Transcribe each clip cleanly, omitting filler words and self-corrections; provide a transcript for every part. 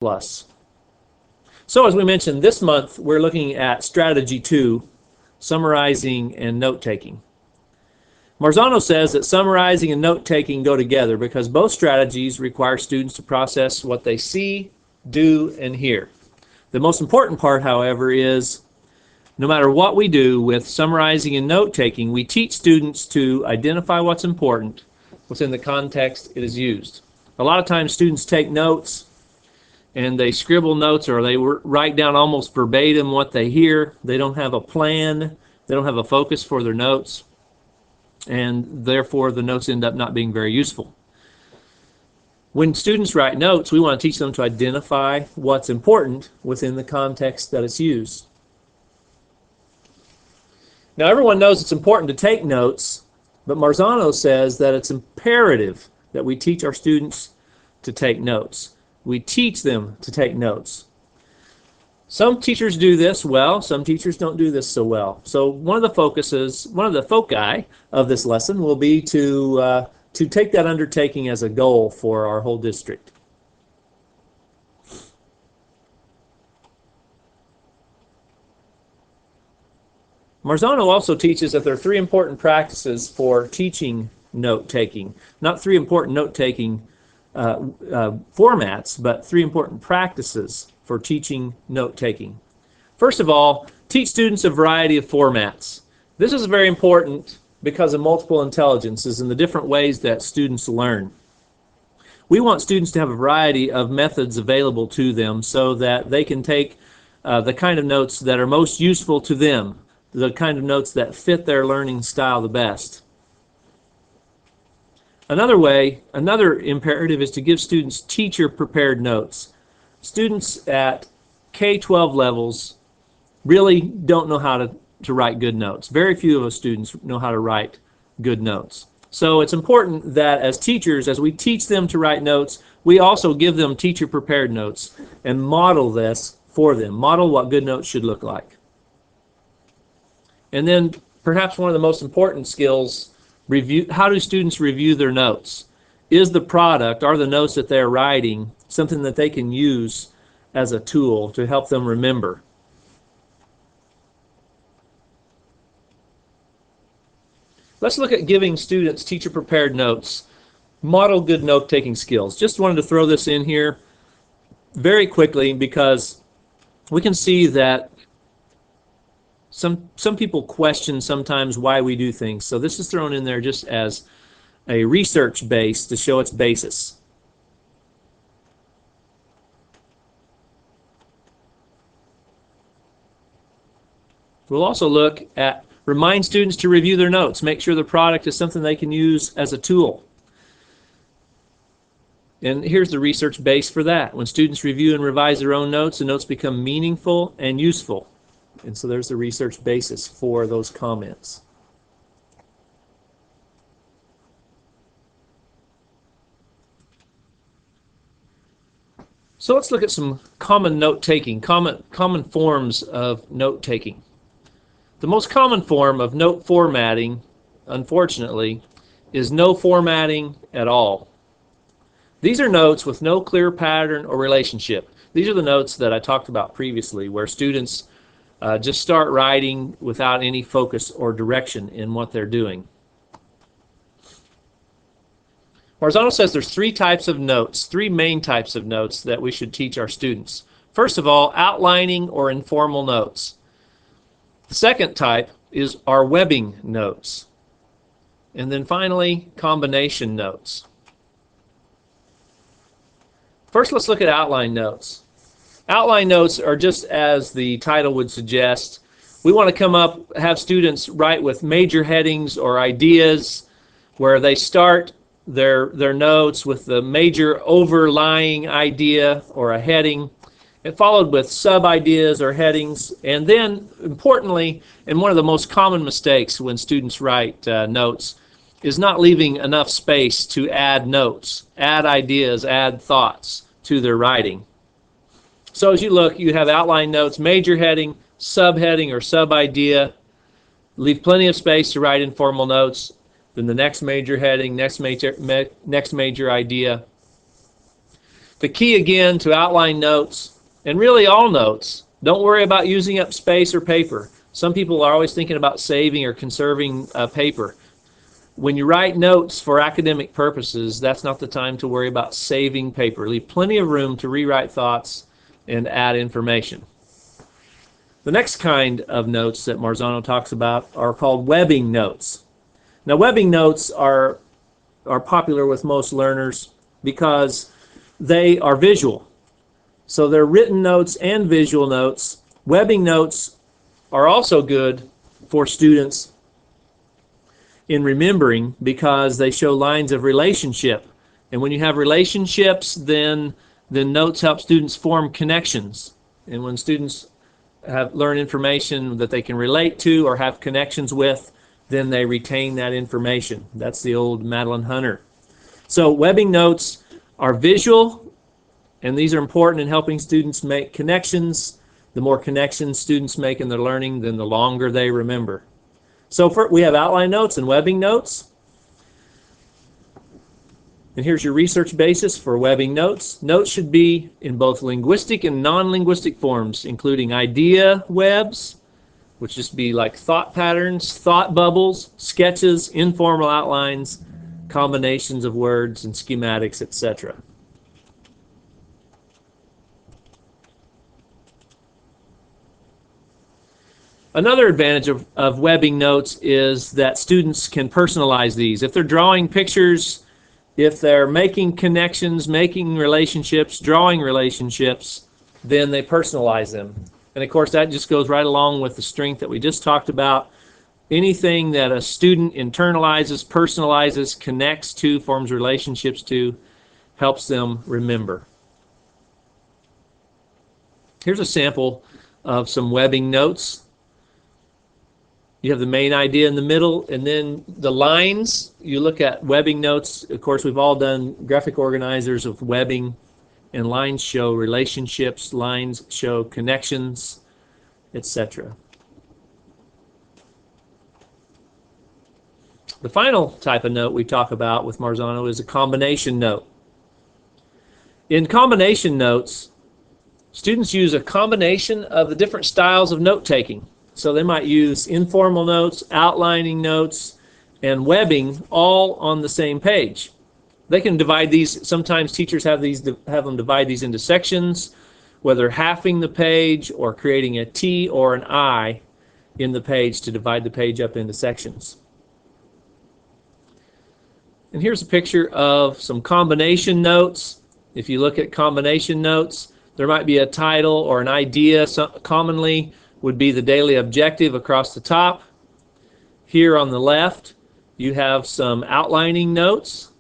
plus. So as we mentioned, this month we're looking at strategy 2, summarizing and note-taking. Marzano says that summarizing and note-taking go together because both strategies require students to process what they see, do, and hear. The most important part, however, is no matter what we do with summarizing and note-taking, we teach students to identify what's important within the context it is used. A lot of times students take notes and they scribble notes, or they write down almost verbatim what they hear. They don't have a plan. They don't have a focus for their notes, and therefore the notes end up not being very useful. When students write notes, we want to teach them to identify what's important within the context that it's used. Now, everyone knows it's important to take notes, but Marzano says that it's imperative that we teach our students to take notes. We teach them to take notes. Some teachers do this well, some teachers don't do this so well. So one of the foci of this lesson will be to take that undertaking as a goal for our whole district. Marzano also teaches that there are 3 important practices for teaching note-taking. Not 3 important note-taking formats, but 3 important practices for teaching note-taking. First of all, teach students a variety of formats. This is very important because of multiple intelligences and the different ways that students learn. We want students to have a variety of methods available to them so that they can take the kind of notes that are most useful to them, the kind of notes that fit their learning style the best. Another imperative is to give students teacher-prepared notes. Students at K-12 levels really don't know how to write good notes. Very few of us students know how to write good notes. So it's important that as teachers, as we teach them to write notes, we also give them teacher-prepared notes and model this for them, model what good notes should look like. And then perhaps one of the most important skills, how do students review their notes? Is the product, are the notes that they're writing, something that they can use as a tool to help them remember? Let's look at giving students teacher-prepared notes. Model good note-taking skills. Just wanted to throw this in here very quickly because we can see that some people question sometimes why we do things. So this is thrown in there just as a research base to show its basis. We'll also look at remind students to review their notes. Make sure the product is something they can use as a tool. And here's the research base for that. When students review and revise their own notes, the notes become meaningful and useful. And so there's the research basis for those comments. So let's look at some common note-taking, common forms of note-taking. The most common form of note formatting, unfortunately, is no formatting at all. These are notes with no clear pattern or relationship. These are the notes that I talked about previously, where students just start writing without any focus or direction in what they're doing. Marzano says there's 3 types of notes, 3 main types of notes that we should teach our students. First of all, outlining or informal notes. The second type is our webbing notes. And then finally, combination notes. First, let's look at outline notes. Outline notes are just as the title would suggest. We want to have students write with major headings or ideas where they start their notes with the major overlying idea or a heading, and followed with sub-ideas or headings. And then, importantly, and one of the most common mistakes when students write notes is not leaving enough space to add notes, add ideas, add thoughts to their writing. So as you look, you have outline notes, major heading, subheading or sub-idea. Leave plenty of space to write informal notes. Then the next major heading, next major idea. The key again to outline notes, and really all notes, don't worry about using up space or paper. Some people are always thinking about saving or conserving paper. When you write notes for academic purposes, that's not the time to worry about saving paper. Leave plenty of room to rewrite thoughts and add information. The next kind of notes that Marzano talks about are called webbing notes. Now, webbing notes are popular with most learners because they are visual. So they're written notes and visual notes. Webbing notes are also good for students in remembering because they show lines of relationship. And when you have relationships, then notes help students form connections. And when students learn information that they can relate to or have connections with, then they retain that information. That's the old Madeline Hunter. So webbing notes are visual, and these are important in helping students make connections. The more connections students make in their learning, then the longer they remember. So we have outline notes and webbing notes. And here's your research basis for webbing notes. Notes should be in both linguistic and non-linguistic forms, including idea webs, which just be like thought patterns, thought bubbles, sketches, informal outlines, combinations of words and schematics, etc. Another advantage of webbing notes is that students can personalize these. If they're drawing pictures, if they're making connections, making relationships, drawing relationships, then they personalize them. And of course, that just goes right along with the strength that we just talked about. Anything that a student internalizes, personalizes, connects to, forms relationships to, helps them remember. Here's a sample of some webbing notes. You have the main idea in the middle, and then the lines. You look at webbing notes. Of course, we've all done graphic organizers of webbing, and lines show relationships, lines show connections, etc. The final type of note we talk about with Marzano is a combination note. In combination notes, students use a combination of the different styles of note-taking. So they might use informal notes, outlining notes, and webbing all on the same page. They can divide these. Sometimes teachers have them divide these into sections, whether halving the page or creating a T or an I in the page to divide the page up into sections. And here's a picture of some combination notes. If you look at combination notes, there might be a title or an idea. Commonly would be the daily objective across the top. Here on the left, you have some outlining notes.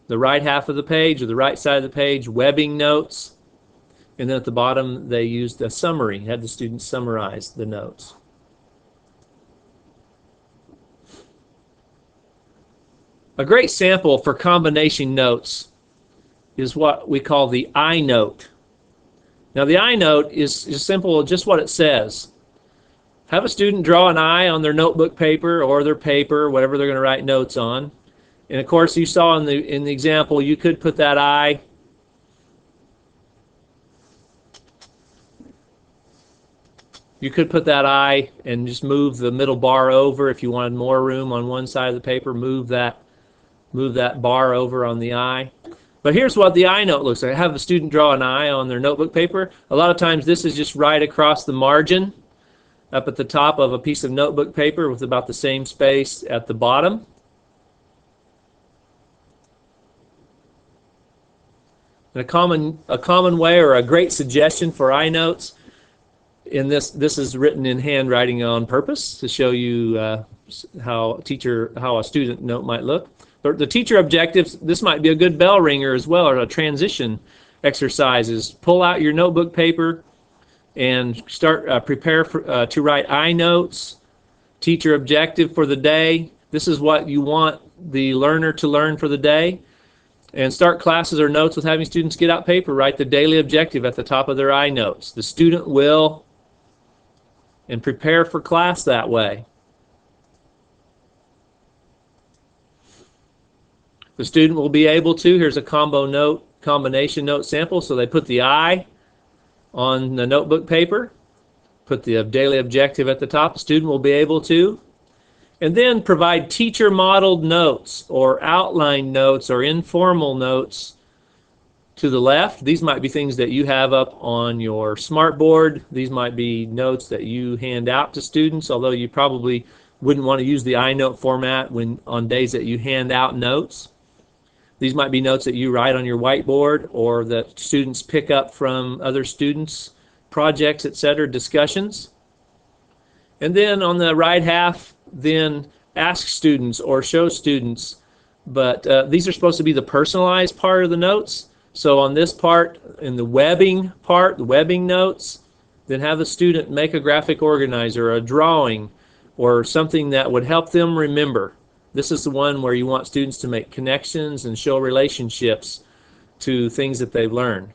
The right half of the page or the right side of the page, webbing notes. And then at the bottom, they used a summary, had the students summarize the notes. A great sample for combination notes is what we call the I note. Now the I note is simple, just what it says. Have a student draw an I on their notebook paper or their paper, whatever they're going to write notes on. And of course, you saw in the example, you could put that I and just move the middle bar over. If you wanted more room on one side of the paper, move that bar over on the I. But here's what the I note looks like. Have a student draw an I on their notebook paper. A lot of times this is just right across the margin up at the top of a piece of notebook paper with about the same space at the bottom. And a common way or a great suggestion for I notes, in this is written in handwriting on purpose to show you how a student note might look. But the teacher objectives, this might be a good bell ringer as well, or a transition exercises. Pull out your notebook paper and start prepare to write I notes. Teacher objective for the day. This is what you want the learner to learn for the day. And start classes or notes with having students get out paper, write the daily objective at the top of their I notes. The student will, and prepare for class that way. The student will be able to, here's a combo note, combination note sample. So they put the I on the notebook paper, put the daily objective at the top. The student will be able to. And then provide teacher-modeled notes or outline notes or informal notes to the left. These might be things that you have up on your smartboard. These might be notes that you hand out to students, although you probably wouldn't want to use the iNote format on days that you hand out notes. These might be notes that you write on your whiteboard or that students pick up from other students, projects, etc., discussions. And then on the right half, then ask students or show students, but these are supposed to be the personalized part of the notes. So on this part, in the webbing part, the webbing notes, then have the student make a graphic organizer, a drawing, or something that would help them remember. This is the one where you want students to make connections and show relationships to things that they've learned.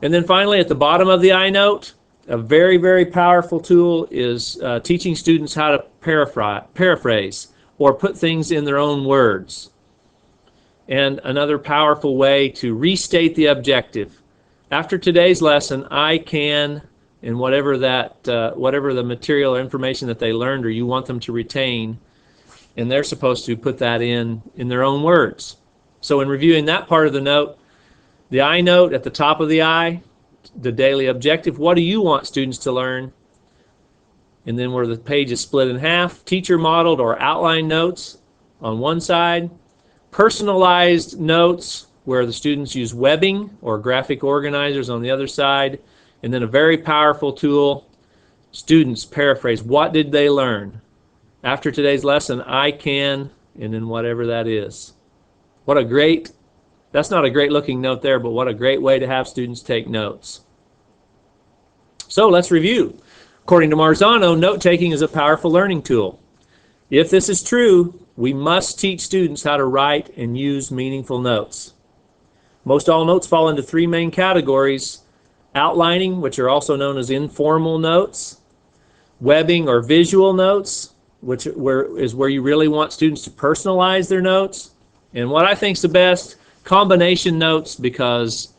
And then finally, at the bottom of the iNote, a very, very powerful tool is teaching students how to paraphrase or put things in their own words. And another powerful way to restate the objective. After today's lesson, I can, and whatever the material or information that they learned or you want them to retain, and they're supposed to put that in their own words. So in reviewing that part of the note, the I note at the top of the I, the daily objective, what do you want students to learn? And then where the page is split in half, teacher modeled or outline notes on one side, personalized notes where the students use webbing or graphic organizers on the other side, and then a very powerful tool, students paraphrase. What did they learn? After today's lesson, I can, and then whatever that is. That's not a great looking note there, but what a great way to have students take notes. So let's review. According to Marzano, note-taking is a powerful learning tool. If this is true, we must teach students how to write and use meaningful notes. Most all notes fall into three main categories: outlining, which are also known as informal notes; webbing or visual notes, which is where you really want students to personalize their notes; and what I think is the best, combination notes, because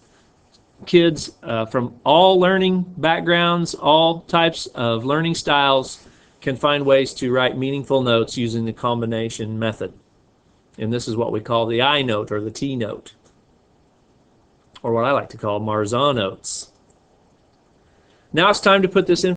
kids from all learning backgrounds, all types of learning styles, can find ways to write meaningful notes using the combination method. And this is what we call the I note or the T note, or what I like to call Marzano notes. Now it's time to put this in